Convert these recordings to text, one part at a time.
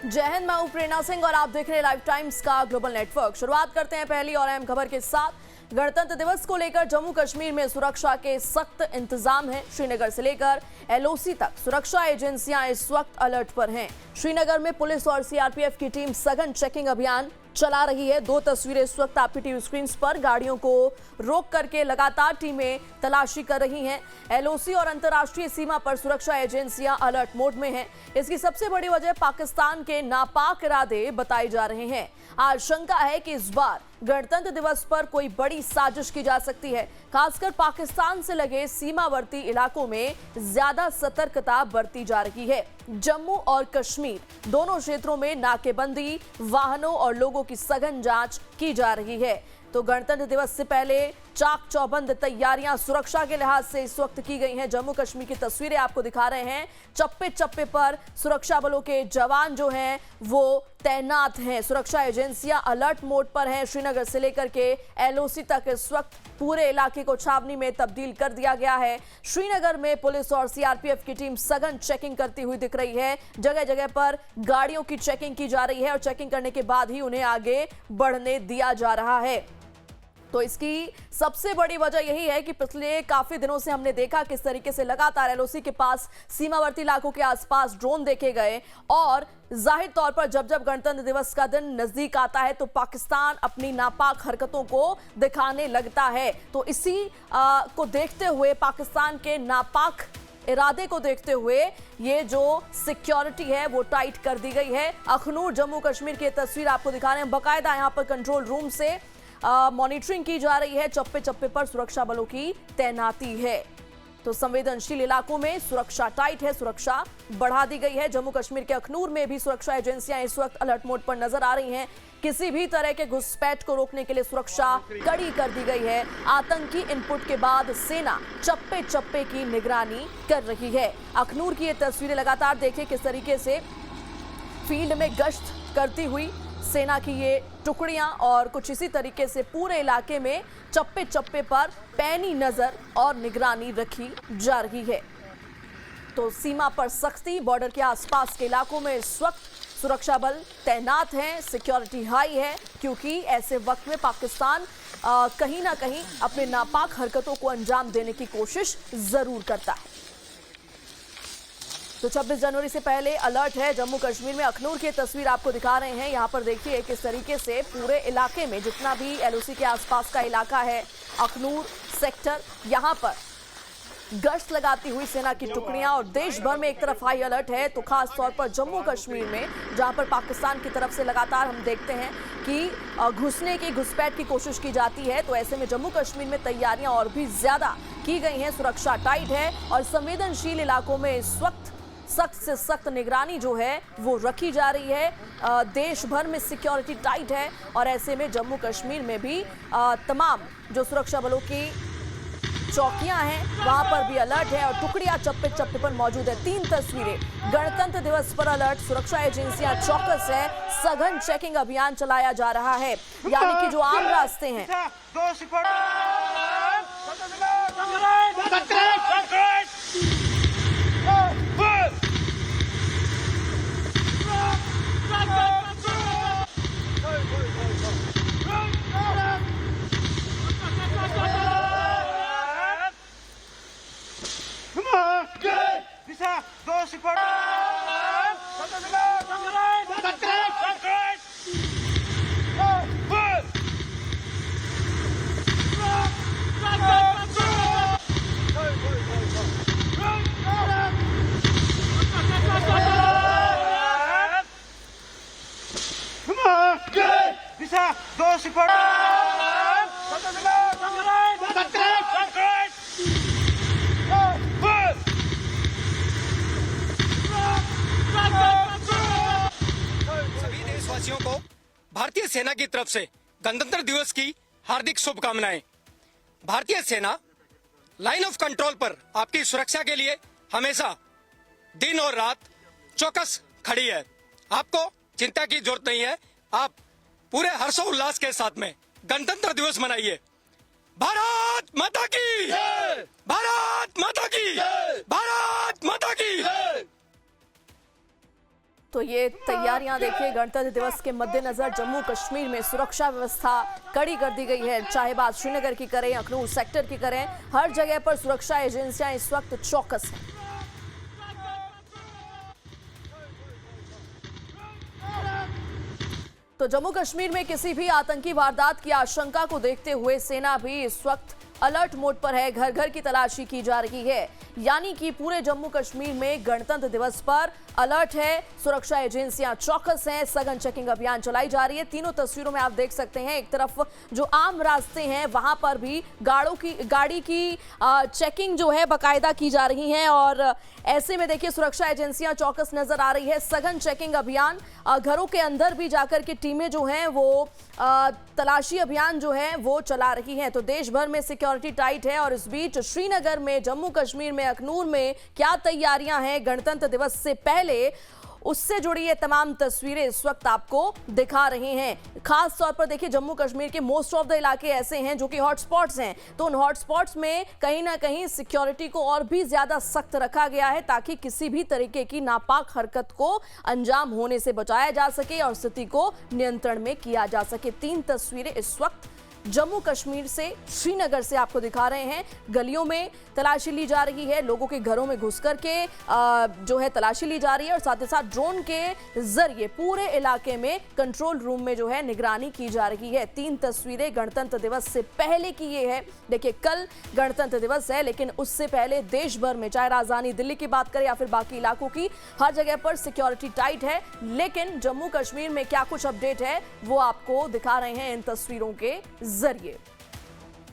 जय हिंद, मैं हूं प्रेरणा सिंह और आप देख रहे हैं लाइव टाइम्स का ग्लोबल नेटवर्क। शुरुआत करते हैं पहली और अहम खबर के साथ। गणतंत्र दिवस को लेकर जम्मू कश्मीर में सुरक्षा के सख्त इंतजाम हैं। श्रीनगर से लेकर एलओसी तक सुरक्षा एजेंसियां इस वक्त अलर्ट पर हैं। श्रीनगर में पुलिस और सीआरपीएफ की टीम सघन चेकिंग अभियान चला रही है। दो तस्वीरें इस वक्त आपकी टीवी स्क्रीन पर। गाड़ियों को रोक करके लगातार टीमें तलाशी कर रही हैं। एलओसी और अंतर्राष्ट्रीय सीमा पर सुरक्षा एजेंसियां अलर्ट मोड में हैं। इसकी सबसे बड़ी वजह पाकिस्तान के नापाक इरादे बताए जा रहे हैं। आशंका है कि इस बार गणतंत्र दिवस पर कोई बड़ी साजिश की जा सकती है। खासकर पाकिस्तान से लगे सीमावर्ती इलाकों में ज्यादा सतर्कता बरती जा रही है। जम्मू और कश्मीर दोनों क्षेत्रों में नाकेबंदी, वाहनों और लोगों की सघन जांच की जा रही है। तो गणतंत्र दिवस से पहले चाक चौबंद तैयारियां सुरक्षा के लिहाज से इस वक्त की गई हैं। जम्मू कश्मीर की तस्वीरें आपको दिखा रहे हैं। चप्पे चप्पे पर सुरक्षा बलों के जवान जो हैं वो तैनात हैं। सुरक्षा एजेंसियां अलर्ट मोड पर हैं। श्रीनगर से लेकर के एलओसी तक इस वक्त पूरे इलाके को छावनी में तब्दील कर दिया गया है। श्रीनगर में पुलिस और सीआरपीएफ की टीम सघन चेकिंग करती हुई दिख रही है। जगह जगह पर गाड़ियों की चेकिंग की जा रही है और चेकिंग करने के बाद ही उन्हें आगे बढ़ने दिया जा रहा है। तो इसकी सबसे बड़ी वजह यही है कि पिछले काफी दिनों से हमने देखा किस तरीके से लगातार एलओसी के पास, सीमावर्ती इलाकों के आसपास ड्रोन देखे गए और जाहिर तौर पर जब जब गणतंत्र दिवस का दिन नजदीक आता है तो पाकिस्तान अपनी नापाक हरकतों को दिखाने लगता है। तो इसी को देखते हुए, पाकिस्तान के नापाक इरादे को देखते हुए ये जो सिक्योरिटी है वो टाइट कर दी गई है। अखनूर जम्मू कश्मीर की तस्वीर आपको दिखा रहे हैं। बाकायदा यहाँ पर कंट्रोल रूम से मॉनिटरिंग की जा रही है। चप्पे चप्पे पर सुरक्षा बलों की तैनाती है। तो संवेदनशील इलाकों में सुरक्षा टाइट है, सुरक्षा बढ़ा दी गई है। जम्मू कश्मीर के अखनूर में भी सुरक्षा एजेंसियां इस वक्त अलर्ट मोड पर नजर आ रही हैं। किसी भी तरह के घुसपैठ को रोकने के लिए सुरक्षा कड़ी कर दी गई है। आतंकी इनपुट के बाद सेना चप्पे चप्पे की निगरानी कर रही है। अखनूर की ये तस्वीरें लगातार देखिए किस तरीके से फील्ड में गश्त करती हुई सेना की ये टुकड़ियां और कुछ इसी तरीके से पूरे इलाके में चप्पे चप्पे पर पैनी नजर और निगरानी रखी जा रही है। तो सीमा पर सख्ती, बॉर्डर के आसपास के इलाकों में इस वक्त सुरक्षा बल तैनात हैं, सिक्योरिटी हाई है, क्योंकि ऐसे वक्त में पाकिस्तान कहीं ना कहीं अपने नापाक हरकतों को अंजाम देने की कोशिश जरूर करता है। तो 26 जनवरी से पहले अलर्ट है जम्मू कश्मीर में। अखनूर की तस्वीर आपको दिखा रहे हैं। यहाँ पर देखिए किस तरीके से पूरे इलाके में जितना भी एलओसी के आसपास का इलाका है, अखनूर सेक्टर, यहाँ पर गश्त लगाती हुई सेना की टुकड़ियां। और देश भर में एक तरफ हाई अलर्ट है तो खास तौर पर जम्मू कश्मीर में, जहां पर पाकिस्तान की तरफ से लगातार हम देखते हैं कि घुसने की, घुसपैठ की कोशिश की जाती है। तो ऐसे में जम्मू कश्मीर में तैयारियां और भी ज्यादा की गई हैं। सुरक्षा टाइट है और संवेदनशील इलाकों में इस वक्त सख्त से सख्त निगरानी जो है वो रखी जा रही है। देश भर में सिक्योरिटी टाइट है और ऐसे में जम्मू कश्मीर में भी तमाम जो सुरक्षा बलों की चौकियां हैं वहां पर भी अलर्ट है और टुकड़ियां चप्पे चप्पे पर मौजूद है। 3 तस्वीरें। गणतंत्र दिवस पर अलर्ट, सुरक्षा एजेंसियां चौकस है, सघन चेकिंग अभियान चलाया जा रहा है। यानी कि जो आम रास्ते हैं, सभी देशवासियों को भारतीय सेना की तरफ से गणतंत्र दिवस की हार्दिक शुभकामनाएं। भारतीय सेना लाइन ऑफ कंट्रोल पर आपकी सुरक्षा के लिए हमेशा दिन और रात चौकस खड़ी है। आपको चिंता की जरूरत नहीं है। आप पूरे हर्षोल्लास के साथ में गणतंत्र दिवस मनाइए। भारत माता की, भारत माता की, भारत माता की। तो ये तैयारियां देखिए, गणतंत्र दिवस के मद्देनजर जम्मू कश्मीर में सुरक्षा व्यवस्था कड़ी कर दी गई है। चाहे बात श्रीनगर की करें, अखनूर सेक्टर की करें, हर जगह पर सुरक्षा एजेंसियां इस वक्त चौकस हैं। तो जम्मू कश्मीर में किसी भी आतंकी वारदात की आशंका को देखते हुए सेना भी इस वक्त अलर्ट मोड पर है। घर घर की तलाशी की जा रही है, यानी कि पूरे जम्मू कश्मीर में गणतंत्र दिवस पर अलर्ट है। सुरक्षा एजेंसियां चौकस हैं, सघन चेकिंग अभियान चलाई जा रही है। तीनों तस्वीरों में आप देख सकते हैं, एक तरफ जो आम रास्ते हैं वहां पर भी गाड़ी की चेकिंग जो है बाकायदा की जा रही है। और ऐसे में देखिए सुरक्षा एजेंसियां चौकस नजर आ रही है। सघन चेकिंग अभियान, घरों के अंदर भी जाकर के टीमें जो हैं वो तलाशी अभियान जो है वो चला रही हैं। तो देश भर में सिक्योरिटी टाइट है और इस बीच श्रीनगर में, जम्मू कश्मीर में, अखनूर में क्या तैयारियां हैं गणतंत्र दिवस से पहले, उससे जुड़ी ये तमाम तस्वीरें इस वक्त आपको दिखा रहे हैं। खास तौर पर देखिए जम्मू कश्मीर के मोस्ट ऑफ द इलाके ऐसे हैं जो कि हॉटस्पॉट्स हैं, तो उन हॉटस्पॉट्स में कहीं ना कहीं सिक्योरिटी को और भी ज्यादा सख्त रखा गया है ताकि किसी भी तरीके की नापाक हरकत को अंजाम होने से बचाया जा सके और स्थिति को नियंत्रण में किया जा सके। 3 तस्वीरें इस वक्त जम्मू कश्मीर से, श्रीनगर से आपको दिखा रहे हैं। गलियों में तलाशी ली जा रही है, लोगों के घरों में घुस करके जो है तलाशी ली जा रही है और साथ ही साथ ड्रोन के जरिए पूरे इलाके में कंट्रोल रूम में जो है निगरानी की जा रही है। 3 तस्वीरें गणतंत्र दिवस से पहले की ये है। देखिए कल गणतंत्र दिवस है, लेकिन उससे पहले देश भर में, चाहे राजधानी दिल्ली की बात करें या फिर बाकी इलाकों की, हर जगह पर सिक्योरिटी टाइट है। लेकिन जम्मू कश्मीर में क्या कुछ अपडेट है वो आपको दिखा रहे हैं इन तस्वीरों के जरिए।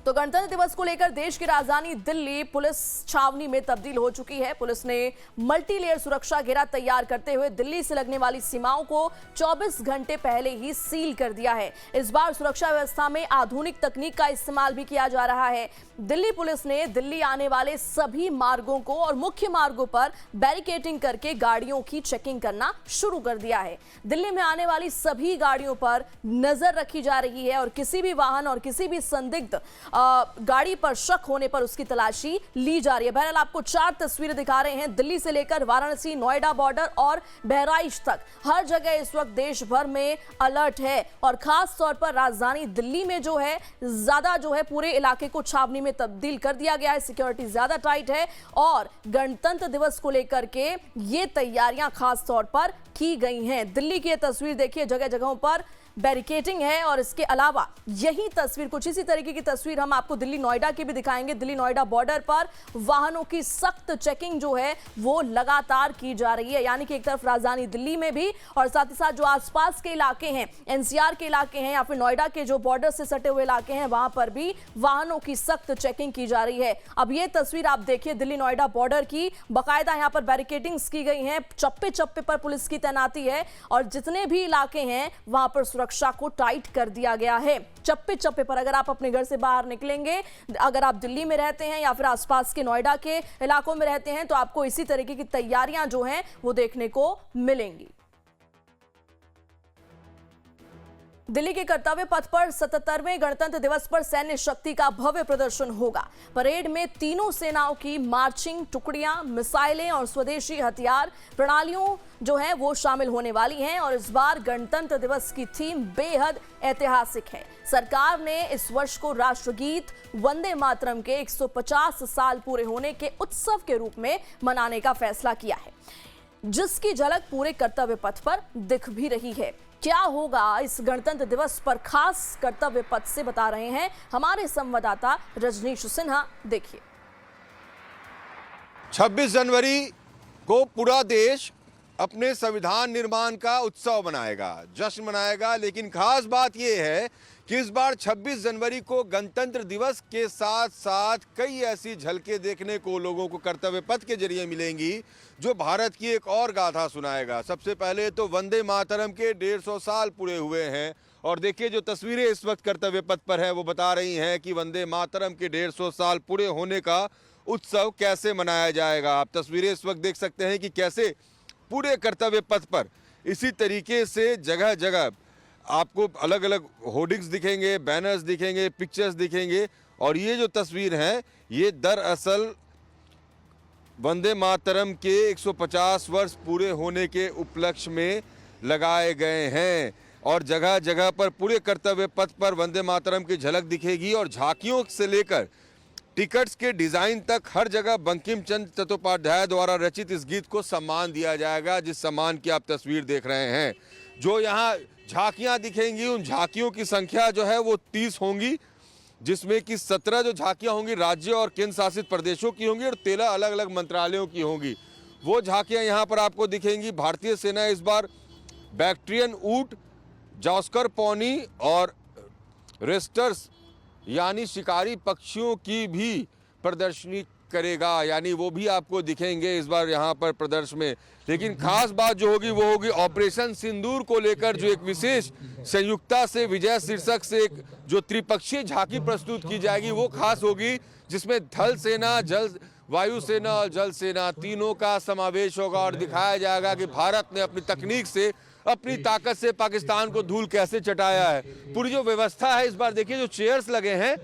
तो गणतंत्र दिवस को लेकर देश की राजधानी दिल्ली पुलिस छावनी में तब्दील हो चुकी है। पुलिस ने मल्टी लेयर सुरक्षा घेरा तैयार करते हुए दिल्ली से लगने वाली सीमाओं को 24 घंटे पहले ही सील कर दिया है। इस बार सुरक्षा व्यवस्था में आधुनिक तकनीक का इस्तेमाल भी किया जा रहा है। दिल्ली पुलिस ने दिल्ली आने वाले सभी मार्गों को और मुख्य मार्गों पर बैरिकेडिंग करके गाड़ियों की चेकिंग करना शुरू कर दिया है। दिल्ली में आने वाली सभी गाड़ियों पर नजर रखी जा रही है और किसी भी वाहन और किसी भी संदिग्ध गाड़ी पर शक होने पर उसकी तलाशी ली जा रही है। बहरहाल आपको 4 तस्वीरें दिखा रहे हैं, दिल्ली से लेकर वाराणसी, नोएडा बॉर्डर और बहराइच तक हर जगह इस वक्त देश भर में अलर्ट है। और खास तौर पर राजधानी दिल्ली में जो है ज्यादा जो है पूरे इलाके को छावनी में तब्दील कर दिया गया है। सिक्योरिटी ज्यादा टाइट है और गणतंत्र दिवस को लेकर के ये तैयारियां खास तौर पर की गई हैं। दिल्ली की ये तस्वीर देखिए, जगह जगहों पर बैरिकेडिंग है और इसके अलावा यही तस्वीर, कुछ इसी तरीके की तस्वीर हम आपको दिल्ली नोएडा की भी दिखाएंगे। दिल्ली नोएडा बॉर्डर पर वाहनों की सख्त चेकिंग जो है वो लगातार की जा रही है, यानी कि एक तरफ राजधानी दिल्ली में भी और साथ ही साथ जो आसपास के इलाके हैं, एनसीआर के इलाके हैं या फिर नोएडा के जो बॉर्डर से सटे हुए इलाके हैं, वहां पर भी वाहनों की सख्त चेकिंग की जा रही है। अब ये तस्वीर आप देखिए दिल्ली नोएडा बॉर्डर की, बाकायदा यहाँ पर बैरिकेडिंग्स की गई हैं, चप्पे चप्पे पर पुलिस की तैनाती है और जितने भी इलाके हैं वहां पर सुरक्षा को टाइट कर दिया गया है। चप्पे चप्पे पर अगर आप अपने घर से बाहर निकलेंगे, अगर आप दिल्ली में रहते हैं या फिर आसपास के नोएडा के इलाकों में रहते हैं, तो आपको इसी तरीके की तैयारियां जो हैं वो देखने को मिलेंगी। दिल्ली के कर्तव्य पथ पर 77वें गणतंत्र दिवस पर सैन्य शक्ति का भव्य प्रदर्शन होगा। परेड में तीनों सेनाओं की मार्चिंग टुकड़ियां, मिसाइलें और स्वदेशी हथियार प्रणालियों जो हैं वो शामिल होने वाली हैं और इस बार गणतंत्र दिवस की थीम बेहद ऐतिहासिक है। सरकार ने इस वर्ष को राष्ट्रगीत वंदे मातरम के 150 साल पूरे होने के उत्सव के रूप में मनाने का फैसला किया है, जिसकी झलक पूरे कर्तव्य पथ पर दिख भी रही है। क्या होगा इस गणतंत्र दिवस पर, खास कर्तव्य पथ से बता रहे हैं हमारे संवाददाता रजनीश सिन्हा। देखिए, 26 जनवरी को पूरा देश अपने संविधान निर्माण का उत्सव मनाएगा, जश्न मनाएगा, लेकिन खास बात यह है कि इस बार 26 जनवरी को गणतंत्र दिवस के साथ साथ कई ऐसी झलकें देखने को लोगों को कर्तव्य पथ के जरिए मिलेंगी जो भारत की एक और गाथा सुनाएगा। सबसे पहले तो वंदे मातरम के 150 साल पूरे हुए हैं और देखिए जो तस्वीरें इस वक्त कर्तव्य पथ पर है वो बता रही हैं कि वंदे मातरम के 150 साल पूरे होने का उत्सव कैसे मनाया जाएगा। आप तस्वीरें इस वक्त देख सकते हैं कि कैसे पूरे कर्तव्य पथ पर इसी तरीके से जगह जगह आपको अलग अलग होर्डिंग्स दिखेंगे, बैनर्स दिखेंगे, पिक्चर्स दिखेंगे और ये जो तस्वीर है ये दरअसल वंदे मातरम के 150 वर्ष पूरे होने के उपलक्ष्य में लगाए गए हैं और जगह जगह पर पूरे कर्तव्य पथ पर वंदे मातरम की झलक दिखेगी और झांकियों से लेकर टिकट्स के डिजाइन तक हर जगह बंकिम चंद्र चट्टोपाध्याय द्वारा रचित इस गीत को सम्मान दिया जाएगा, जिस सम्मान की आप तस्वीर देख रहे हैं। जो यहाँ झांकियां दिखेंगी उन झांकियों की संख्या जो है वो 30 होंगी, जिसमें कि 17 जो झांकियां होंगी राज्य और केंद्र शासित प्रदेशों की होंगी और 13 अलग अलग मंत्रालयों की होंगी। वो झांकियां यहाँ पर आपको दिखेंगी। भारतीय सेना इस बार बैक्ट्रियन ऊंट, जास्कर पौनी और रेस्टर्स यानी शिकारी पक्षियों की भी प्रदर्शनी करेगा, यानी वो भी आपको दिखेंगे इस बार यहाँ पर प्रदर्शन में। लेकिन खास बात जो होगी वो होगी ऑपरेशन सिंदूर को लेकर जो एक विशेष संयुक्ता से विजय शीर्षक से एक जो त्रिपक्षीय झांकी प्रस्तुत की जाएगी वो खास होगी, जिसमें थल सेना, जल वायु सेना और जल सेना तीनों का समावेश होगा और दिखाया जाएगा कि भारत ने अपनी तकनीक से, अपनी ताकत से पाकिस्तान को धूल कैसे चटाया है। पूरी जो व्यवस्था है इस बार देखिए, जो चेयर्स लगे हैं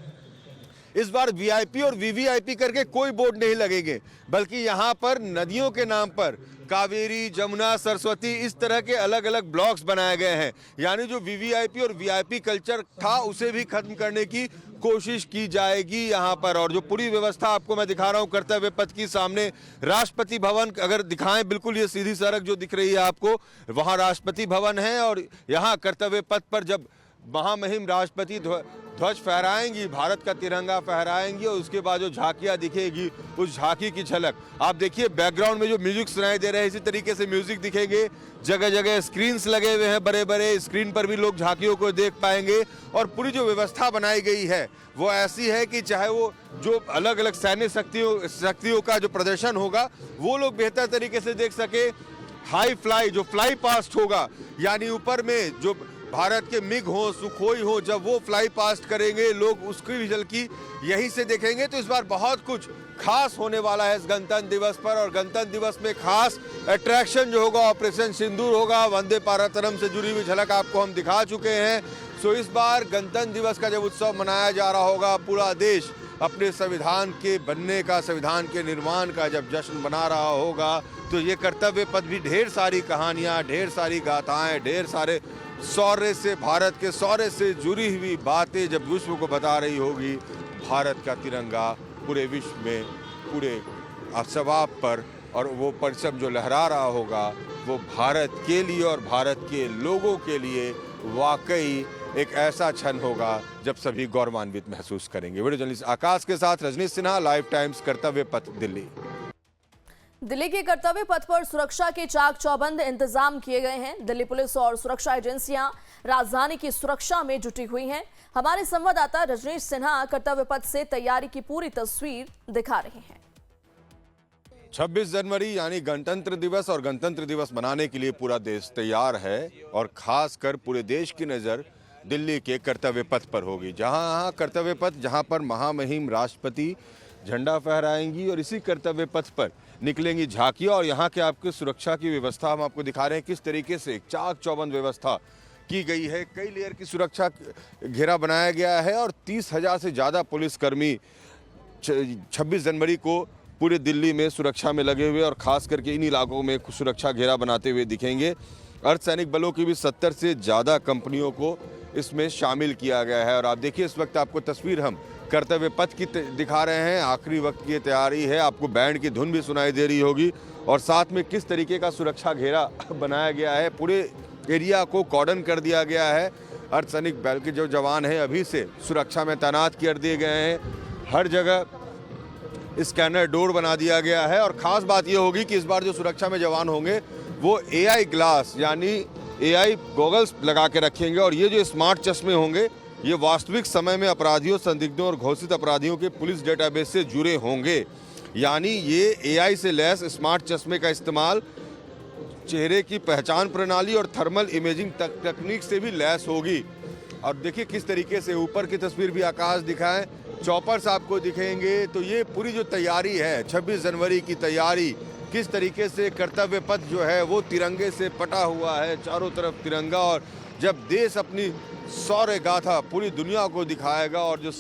इस बार वीआईपी और वीवीआईपी करके कोई बोर्ड नहीं लगेंगे, बल्कि यहाँ पर नदियों के नाम पर कावेरी, जमुना, सरस्वती इस तरह के अलग अलग ब्लॉक्स बनाए गए हैं। यानी जो वीवीआईपी और वीआईपी कल्चर था उसे भी खत्म करने की कोशिश की जाएगी यहाँ पर। और जो पूरी व्यवस्था आपको मैं दिखा रहा हूँ कर्तव्य पथ की, सामने राष्ट्रपति भवन अगर दिखाएं, बिल्कुल ये सीधी सड़क जो दिख रही है आपको, वहाँ राष्ट्रपति भवन है और यहाँ कर्तव्य पथ पर जब महामहिम राष्ट्रपति ध्वज फहराएंगी, भारत का तिरंगा फहराएंगी और उसके बाद जो झांकियां दिखेगी उस झांकी की झलक आप देखिए। बैकग्राउंड में जो म्यूजिक सुनाई दे रहे हैं इसी तरीके से म्यूजिक दिखेंगे। जगह जगह स्क्रीन्स लगे हुए हैं, बड़े बड़े स्क्रीन पर भी लोग झांकियों को देख पाएंगे। और पूरी जो व्यवस्था बनाई गई है वो ऐसी है कि चाहे वो जो अलग अलग सैन्य शक्तियों का जो प्रदर्शन होगा वो लोग बेहतर तरीके से देख सके। हाई फ्लाई जो फ्लाई पास्ट होगा, यानी ऊपर में जो भारत के मिग हो, सुखोई हो, जब वो फ्लाई पास्ट करेंगे लोग उसकी भी झलकी यहीं से देखेंगे। तो इस बार बहुत कुछ खास होने वाला है इस गणतंत्र दिवस पर। और गणतंत्र दिवस में खास अट्रैक्शन जो होगा ऑपरेशन सिंदूर होगा, वंदे मातरम से जुड़ी हुई झलक आपको हम दिखा चुके हैं। सो इस बार गणतंत्र दिवस का जब उत्सव मनाया जा रहा होगा, पूरा देश अपने संविधान के बनने का, संविधान के निर्माण का जब जश्न मना रहा होगा, तो ये कर्तव्य पथ भी ढेर सारी कहानियाँ, ढेर सारी गाथाएं, ढेर सारे शौर्य से, भारत के शौर्य से जुड़ी हुई बातें जब विश्व को बता रही होगी। भारत का तिरंगा पूरे विश्व में, पूरे शबाब पर, और वो परचम जो लहरा रहा होगा वो भारत के लिए और भारत के लोगों के लिए वाकई एक ऐसा क्षण होगा जब सभी गौरवान्वित महसूस करेंगे। वीडियो जर्नलिस्ट आकाश के साथ रजनीश सिन्हा, लाइव टाइम्स, कर्तव्य पथ, दिल्ली। दिल्ली के कर्तव्य पथ पर सुरक्षा के चाक चौबंद इंतजाम किए गए हैं। दिल्ली पुलिस और सुरक्षा एजेंसियां राजधानी की सुरक्षा में जुटी हुई हैं। हमारे संवाददाता रजनीश सिन्हा कर्तव्य पथ से तैयारी की पूरी तस्वीर दिखा रहे हैं। 26 जनवरी यानी गणतंत्र दिवस, और गणतंत्र दिवस मनाने के लिए पूरा देश तैयार है और खासकर पूरे देश की नज़र दिल्ली के कर्तव्य पथ पर होगी। जहां कर्तव्य पथ, जहां पर महामहिम राष्ट्रपति झंडा फहराएंगी और इसी कर्तव्य पथ पर निकलेंगी झांकियां। और यहाँ के आपकी सुरक्षा की व्यवस्था हम आपको दिखा रहे हैं किस तरीके से चाक चौबंद व्यवस्था की गई है। कई लेयर की सुरक्षा घेरा बनाया गया है और 30,000 से ज़्यादा पुलिसकर्मी 26 जनवरी को पूरे दिल्ली में सुरक्षा में लगे हुए और खास करके इन इलाकों में सुरक्षा घेरा बनाते हुए दिखेंगे। अर्धसैनिक बलों की भी 70 से ज़्यादा कंपनियों को इसमें शामिल किया गया है। और आप देखिए इस वक्त आपको तस्वीर हम कर्तव्य पथ की दिखा रहे हैं। आखिरी वक्त की तैयारी है, आपको बैंड की धुन भी सुनाई दे रही होगी और साथ में किस तरीके का सुरक्षा घेरा बनाया गया है। पूरे एरिया को कॉर्डन कर दिया गया है। अर्धसैनिक बल के जो जवान हैं अभी से सुरक्षा में तैनात कर दिए गए हैं। हर जगह स्कैनर डोर बना दिया गया है। और ख़ास बात ये होगी कि इस बार जो सुरक्षा में जवान होंगे वो AI ग्लास यानी AI गॉगल्स लगा के रखेंगे और ये जो स्मार्ट चश्मे होंगे ये वास्तविक समय में अपराधियों, संदिग्धों और घोषित अपराधियों के पुलिस डेटाबेस से जुड़े होंगे। यानी ये AI से लैस स्मार्ट चश्मे का इस्तेमाल चेहरे की पहचान प्रणाली और थर्मल इमेजिंग तकनीक से भी लैस होगी। और देखिए किस तरीके से ऊपर की तस्वीर भी आकाश दिखाएं, चॉपर्स आपको दिखेंगे। तो ये पूरी जो तैयारी है 26 जनवरी की तैयारी, किस तरीके से कर्तव्य पथ जो है वो तिरंगे से पटा हुआ है, चारों तरफ तिरंगा। और जब देश अपनी शौर्य गाथा पूरी दुनिया को दिखाएगा और जो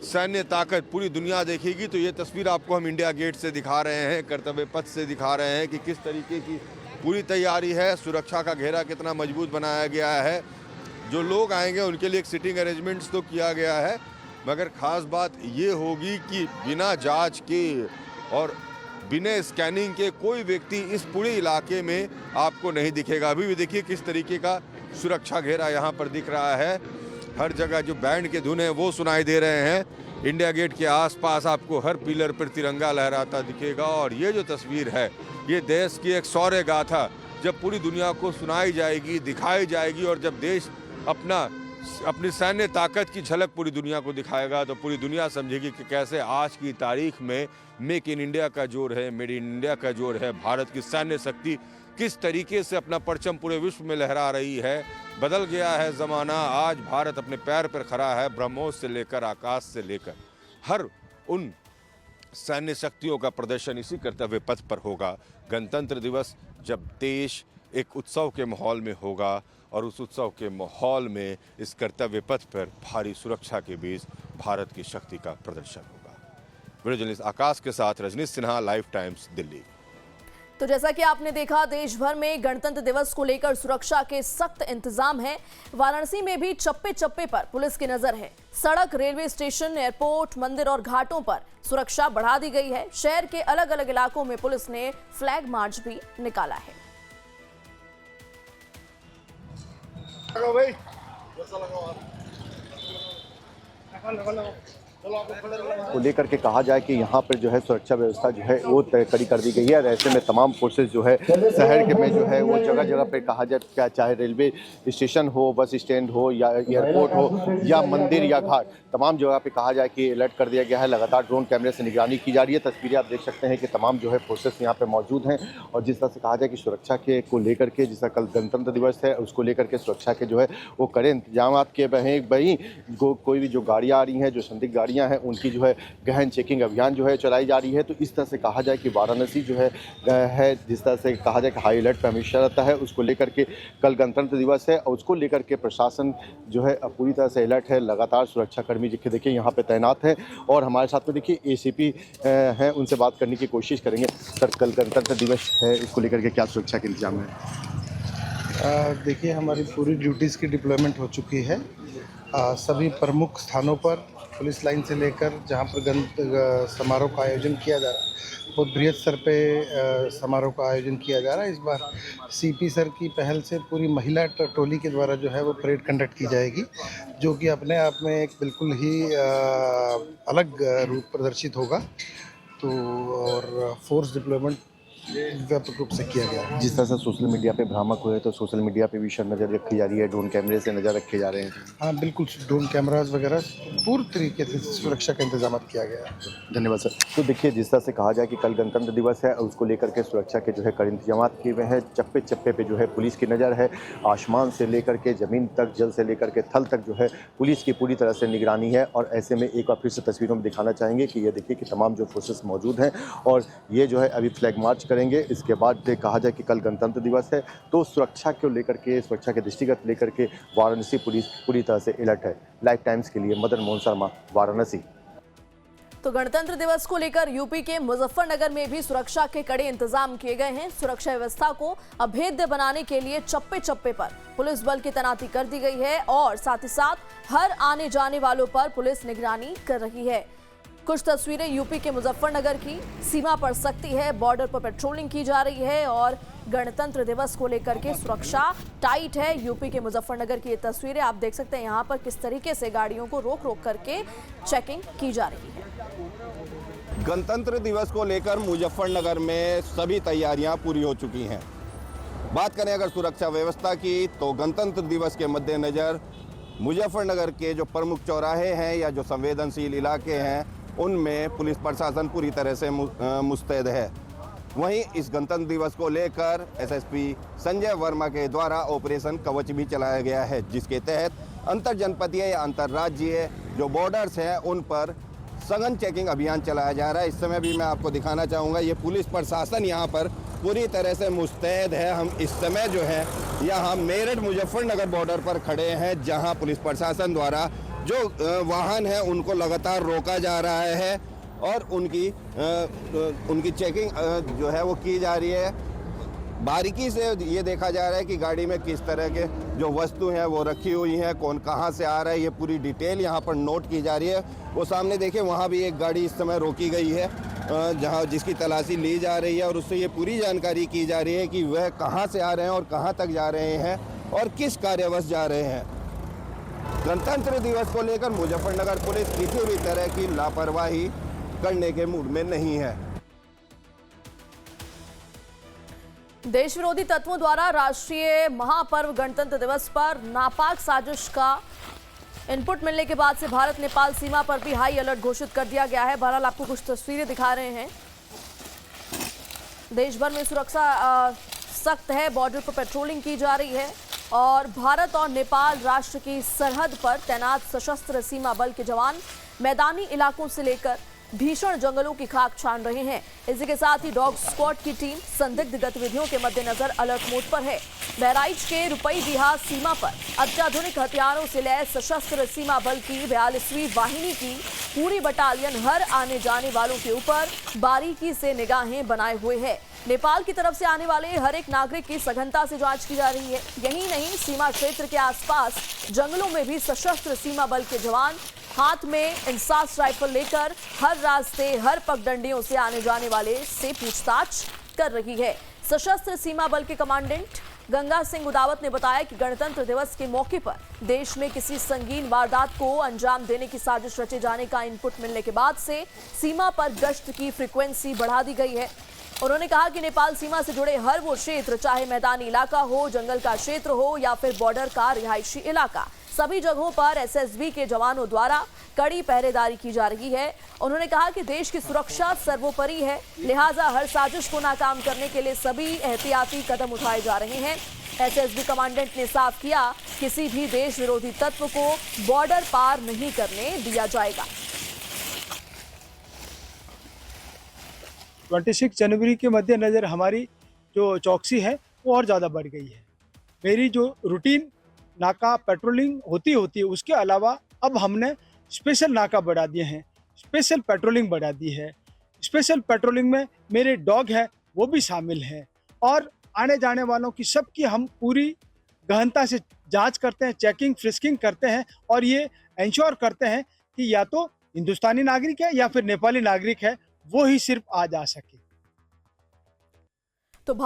सैन्य ताकत पूरी दुनिया देखेगी। तो ये तस्वीर आपको हम इंडिया गेट से दिखा रहे हैं, कर्तव्य पथ से दिखा रहे हैं कि किस तरीके की पूरी तैयारी है। सुरक्षा का घेरा कितना मजबूत बनाया गया है। जो लोग आएंगे उनके लिए एक सिटिंग अरेंजमेंट्स तो किया गया है, मगर ख़ास बात ये होगी कि बिना जांच के और बिना स्कैनिंग के कोई व्यक्ति इस पूरे इलाके में आपको नहीं दिखेगा। अभी भी देखिए किस तरीके का सुरक्षा घेरा यहाँ पर दिख रहा है। हर जगह जो बैंड के धुन है वो सुनाई दे रहे हैं। इंडिया गेट के आसपास आपको हर पिलर पर तिरंगा लहराता दिखेगा। और ये जो तस्वीर है ये देश की एक शौर्य गाथा जब पूरी दुनिया को सुनाई जाएगी, दिखाई जाएगी, और जब देश अपनी सैन्य ताकत की झलक पूरी दुनिया को दिखाएगा तो पूरी दुनिया समझेगी कि कैसे आज की तारीख में मेक इन इंडिया का जोर है, मेड इन इंडिया का जोर है। भारत की सैन्य शक्ति किस तरीके से अपना परचम पूरे विश्व में लहरा रही है। बदल गया है ज़माना, आज भारत अपने पैर पर खड़ा है। ब्रह्मोस से लेकर आकाश से लेकर हर उन सैन्य शक्तियों का प्रदर्शन इसी कर्तव्य पथ पर होगा। गणतंत्र दिवस जब देश एक उत्सव के माहौल में होगा और उस उत्सव के माहौल में इस कर्तव्य पथ पर भारी सुरक्षा के बीच भारत की शक्ति का प्रदर्शन होगा। वीडियो जर्नलिस्ट आकाश के साथ रजनीश सिन्हा, लाइव टाइम्स, दिल्ली। तो जैसा कि आपने देखा, देश भर में गणतंत्र दिवस को लेकर सुरक्षा के सख्त इंतजाम हैं। वाराणसी में भी चप्पे चप्पे पर पुलिस की नजर है। सड़क, रेलवे स्टेशन, एयरपोर्ट, मंदिर और घाटों पर सुरक्षा बढ़ा दी गई है। शहर के अलग अलग इलाकों में पुलिस ने फ्लैग मार्च भी निकाला है। को लेकर के कहा जाए कि यहाँ पर जो है सुरक्षा व्यवस्था जो है वो कड़ी कर दी गई है। और ऐसे में तमाम फोर्सेस जो है शहर के में जो है वो जगह जगह पे कहा जाए, क्या चाहे रेलवे स्टेशन हो, बस स्टैंड हो या एयरपोर्ट हो या मंदिर या घाट, तमाम जगह पे कहा जाए कि अलर्ट कर दिया गया है। लगातार ड्रोन कैमरे से निगरानी की जा रही है। तस्वीरें आप देख सकते हैं कि तमाम जो है फोर्सेस यहाँ पे मौजूद हैं। और जिस तरह से कहा जाए कि सुरक्षा के को लेकर के, जिस कल गणतंत्र दिवस है उसको लेकर के सुरक्षा के जो है वो कड़े इंतजाम किए वहीं कोई भी जो गाड़ियाँ आ रही हैं, जो संदिग्ध गाड़ियाँ हैं, उनकी जो है गहन चेकिंग अभियान जो है चलाई जा रही है। तो इस तरह से कहा जाए कि वाराणसी जो है जिस तरह से कहा जाए कि हाई अलर्ट पर हमेशा रहता है, उसको लेकर के कल गणतंत्र दिवस है और उसको लेकर के प्रशासन जो है पूरी तरह से अलर्ट है। लगातार सुरक्षाकर्मी देखिए यहाँ पे तैनात हैं। और हमारे साथ में देखिए एसीपी हैं, उनसे बात करने की कोशिश करेंगे। सर, कल गणतंत्र दिवस है, इसको लेकर के क्या सुरक्षा के इंतजाम है? देखिए, हमारी पूरी ड्यूटीज़ की डिप्लॉयमेंट हो चुकी है। सभी प्रमुख स्थानों पर पुलिस लाइन से लेकर जहां पर गणतंत्र समारोह का आयोजन किया जा रहा है, बहुत बृहद स्तर पे समारोह का आयोजन किया जा रहा है। इस बार सीपी सर की पहल से पूरी महिला टोली के द्वारा जो है वो परेड कंडक्ट की जाएगी, जो कि अपने आप में एक बिल्कुल ही अलग रूप प्रदर्शित होगा। तो और फोर्स डिप्लॉयमेंट व्यापक रूप से किया गया है। जिस तरह से सोशल मीडिया पे भ्रामक हुए तो सोशल मीडिया पे भी नज़र रखी जा रही है, ड्रोन कैमरे से नज़र रखे जा रहे हैं। हाँ बिल्कुल, ड्रोन कैमराज वगैरह पूरी तरीके से सुरक्षा का इंतजाम किया गया है। धन्यवाद सर। तो देखिए, जिस तरह से कहा जाए कि कल गणतंत्र दिवस है, उसको लेकर के सुरक्षा के जो है कड़े इंतजाम किए हुए हैं। चप्पे चप्पे पे जो है पुलिस की नज़र है। आसमान से लेकर के ज़मीन तक, जल से लेकर के थल तक जो है पुलिस की पूरी तरह से निगरानी है। और ऐसे में एक बार फिर से तस्वीरों में दिखाना चाहेंगे कि ये देखिए कि तमाम जो फोर्सेस मौजूद हैं और ये जो है अभी फ्लैग मार्च करेंगे। इसके बाद कहा जाए कि कल गणतंत्र दिवस है, तो सुरक्षा को लेकर के, सुरक्षा के दृष्टिगत लेकर के वाराणसी पुलिस पूरी तरह से अलर्ट है। लाइव टाइम्स के लिए मदन मोहन शर्मा, वाराणसी। तो गणतंत्र दिवस को लेकर यूपी के मुजफ्फरनगर में भी सुरक्षा के कड़े इंतजाम किए गए हैं। सुरक्षा व्यवस्था को अभेद्य बनाने के लिए चप्पे चप्पे पर पुलिस बल की तैनाती कर दी गई है और साथ ही साथ हर आने जाने वालों पर पुलिस निगरानी कर रही है। कुछ तस्वीरें यूपी के मुजफ्फरनगर की। सीमा पर सख्ती है, बॉर्डर पर पेट्रोलिंग की जा रही है और गणतंत्र दिवस को लेकर के सुरक्षा टाइट है। यूपी के मुजफ्फरनगर की ये तस्वीरें आप देख सकते हैं, यहाँ पर किस तरीके से गाड़ियों को रोक रोक करके चेकिंग की जा रही है। गणतंत्र दिवस को लेकर मुजफ्फरनगर में सभी तैयारियां पूरी हो चुकी हैं। बात करें अगर सुरक्षा व्यवस्था की, तो गणतंत्र दिवस के मद्देनज़र मुजफ्फरनगर के जो प्रमुख चौराहे हैं या जो संवेदनशील इलाके हैं, उनमें पुलिस प्रशासन पूरी तरह से मुस्तैद है। वहीं इस गणतंत्र दिवस को लेकर एसएसपी संजय वर्मा के द्वारा ऑपरेशन कवच भी चलाया गया है, जिसके तहत अंतर जनपदीय या अंतर्राज्यीय जो बॉर्डर्स हैं उन पर सघन चेकिंग अभियान चलाया जा रहा है। इस समय भी मैं आपको दिखाना चाहूँगा, ये पुलिस प्रशासन यहाँ पर पूरी तरह से मुस्तैद है। हम इस समय जो है यहाँ मेरठ मुजफ्फरनगर बॉर्डर पर खड़े हैं, जहाँ पुलिस प्रशासन द्वारा जो वाहन है उनको लगातार रोका जा रहा है और उनकी चेकिंग जो है वो की जा रही है। बारीकी से ये देखा जा रहा है कि गाड़ी में किस तरह के जो वस्तु हैं वो रखी हुई हैं, कौन कहाँ से आ रहा है, ये पूरी डिटेल यहाँ पर नोट की जा रही है। वो सामने देखें, वहाँ भी एक गाड़ी इस समय रोकी गई है जहाँ जिसकी तलाशी ली जा रही है और उससे ये पूरी जानकारी की जा रही है कि वह कहाँ से आ रहे हैं और कहाँ तक जा रहे हैं और किस कार्यवश जा रहे हैं। गणतंत्र दिवस को लेकर मुजफ्फरनगर पुलिस किसी भी तरह की लापरवाही करने के मूड में नहीं है। देश विरोधी तत्वों द्वारा राष्ट्रीय महापर्व गणतंत्र दिवस पर नापाक साजिश का इनपुट मिलने के बाद से भारत नेपाल सीमा पर भी हाई अलर्ट घोषित कर दिया गया है। बहरहाल आपको कुछ तस्वीरें दिखा रहे हैं। देश भर में सुरक्षा सख्त है, बॉर्डर पर पेट्रोलिंग की जा रही है और भारत और नेपाल राष्ट्र की सरहद पर तैनात सशस्त्र सीमा बल के जवान मैदानी इलाकों से लेकर भीषण जंगलों की खाक छान रहे हैं। इसी के साथ ही डॉग स्क्वाड की टीम संदिग्ध गतिविधियों के मद्देनजर अलर्ट मोड पर है। बहराइच के रुपई बिहार सीमा पर अत्याधुनिक हथियारों से लैस सशस्त्र सीमा बल की 42वीं वाहिनी की पूरी बटालियन हर आने जाने वालों के ऊपर बारीकी से निगाहें बनाए हुए है। नेपाल की तरफ से आने वाले हर एक नागरिक की सघनता से जांच की जा रही है। यही नहीं, सीमा क्षेत्र के आसपास जंगलों में भी सशस्त्र सीमा बल के जवान हाथ में इंसास राइफल लेकर हर रास्ते, हर पगडंडियों से आने जाने वाले से पूछताछ कर रही है। सशस्त्र सीमा बल के कमांडेंट गंगा सिंह उदावत ने बताया कि गणतंत्र दिवस के मौके पर देश में किसी संगीन वारदात को अंजाम देने की साजिश रचे जाने का इनपुट मिलने के बाद से सीमा पर गश्त की फ्रीक्वेंसी बढ़ा दी गई है। उन्होंने कहा कि नेपाल सीमा से जुड़े हर वो क्षेत्र, चाहे मैदानी इलाका हो, जंगल का क्षेत्र हो या फिर बॉर्डर का रिहायशी इलाका, सभी जगहों पर एसएसबी के जवानों द्वारा कड़ी पहरेदारी की जा रही है। उन्होंने कहा कि देश की सुरक्षा सर्वोपरि है, लिहाजा हर साजिश को नाकाम करने के लिए सभी एहतियाती कदम उठाए जा रहे हैं। एसएसबी कमांडेंट ने साफ किया, किसी भी देश विरोधी तत्व को बॉर्डर पार नहीं करने दिया जाएगा। 26 जनवरी के मद्देनज़र हमारी जो चौकसी है वो और ज़्यादा बढ़ गई है। मेरी जो रूटीन नाका पेट्रोलिंग होती है उसके अलावा अब हमने स्पेशल नाका बढ़ा दिए हैं, स्पेशल पेट्रोलिंग बढ़ा दी है। स्पेशल पेट्रोलिंग में मेरे डॉग है वो भी शामिल हैं और आने जाने वालों की सबकी हम पूरी गहनता से जांच करते हैं, चेकिंग फ्रिस्किंग करते हैं और ये इंश्योर करते हैं कि या तो हिंदुस्तानी नागरिक है या फिर नेपाली नागरिक है, वो ही सिर्फ आ जा सके।